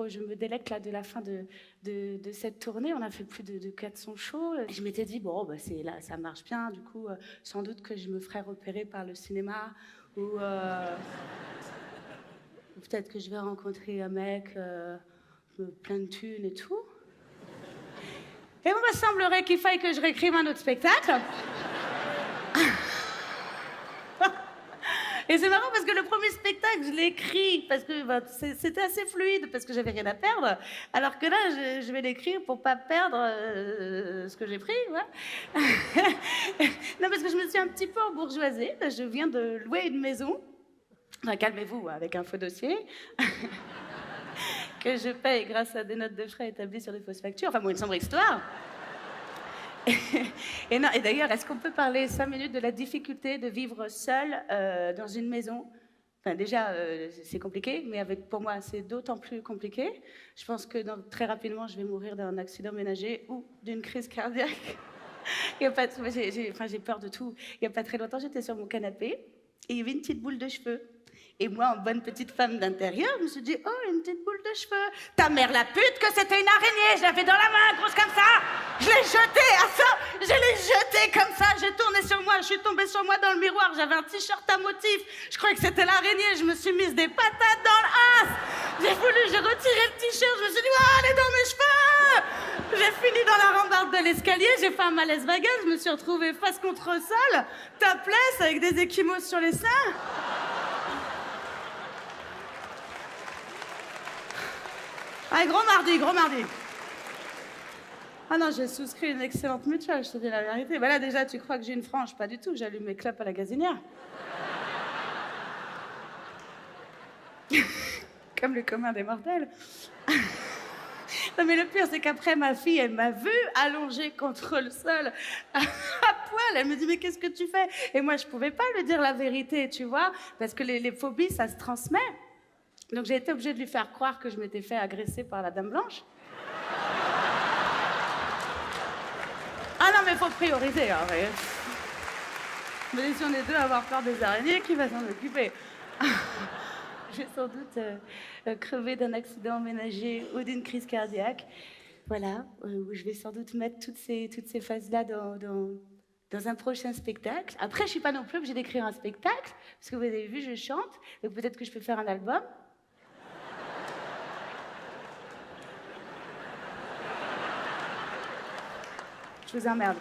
je me délecte là de la fin de cette tournée. On a fait plus de 400 shows. Je m'étais dit, bon, bah, là, ça marche bien. Du coup, sans doute que je me ferai repérer par le cinéma ou peut-être que je vais rencontrer un mec plein de thunes et tout. Et moi, il me semblerait qu'il faille que je réécrive un autre spectacle. Et c'est marrant parce que le premier spectacle, je l'ai écrit parce que c'était assez fluide, parce que j'avais rien à perdre. Alors que là, je vais l'écrire pour pas perdre ce que j'ai pris. Ouais. Non, parce que je me suis un petit peu embourgeoisée. Je viens de louer une maison. Enfin, calmez-vous, avec un faux dossier. Que je paye grâce à des notes de frais établies sur des fausses factures. Enfin bon, une sombre histoire. Et d'ailleurs, est-ce qu'on peut parler 5 minutes de la difficulté de vivre seul dans une maison? Enfin, déjà, c'est compliqué, mais pour moi, c'est d'autant plus compliqué. Je pense que très rapidement, je vais mourir d'un accident ménager ou d'une crise cardiaque. J'ai peur de tout. Il n'y a pas très longtemps, j'étais sur mon canapé et il y avait une petite boule de cheveux. Et moi, en bonne petite femme d'intérieur, je me suis dit, oh, une petite boule de cheveux. Ta mère la pute que c'était une araignée. Je l'avais dans la main, grosse comme ça. Je l'ai jetée à ça. Je l'ai jetée comme ça. J'ai tourné sur moi. Je suis tombée sur moi dans le miroir. J'avais un t-shirt à motif. Je croyais que c'était l'araignée. Je me suis mise des patates dans le as. J'ai retiré le t-shirt. Je me suis dit, oh, elle est dans mes cheveux. J'ai fini dans la rambarde de l'escalier. J'ai fait un malaise vagal. Je me suis retrouvée face contre le sol, topless, avec des échymoses sur les seins. Ah, gros mardi. Ah non, j'ai souscrit une excellente mutuelle, je te dis la vérité. Bah là, déjà, tu crois que j'ai une frange? Pas du tout, j'allume mes clopes à la gazinière. Comme le commun des mortels. Non, mais le pire, c'est qu'après, ma fille, elle m'a vue allongée contre le sol, à poil. Elle me dit, mais qu'est-ce que tu fais? Et moi, je pouvais pas lui dire la vérité, tu vois, parce que les phobies, ça se transmet. Donc j'ai été obligée de lui faire croire que je m'étais fait agresser par la Dame Blanche. Ah non, mais faut prioriser. Hein, mais... Mais si on est deux à avoir peur des araignées, qui va s'en occuper? Je vais sans doute crever d'un accident ménager ou d'une crise cardiaque. Voilà, où je vais sans doute mettre toutes ces phases-là dans un prochain spectacle. Après, je suis pas non plus obligée d'écrire un spectacle, parce que vous avez vu, je chante, donc peut-être que je peux faire un album. Je vous emmerde.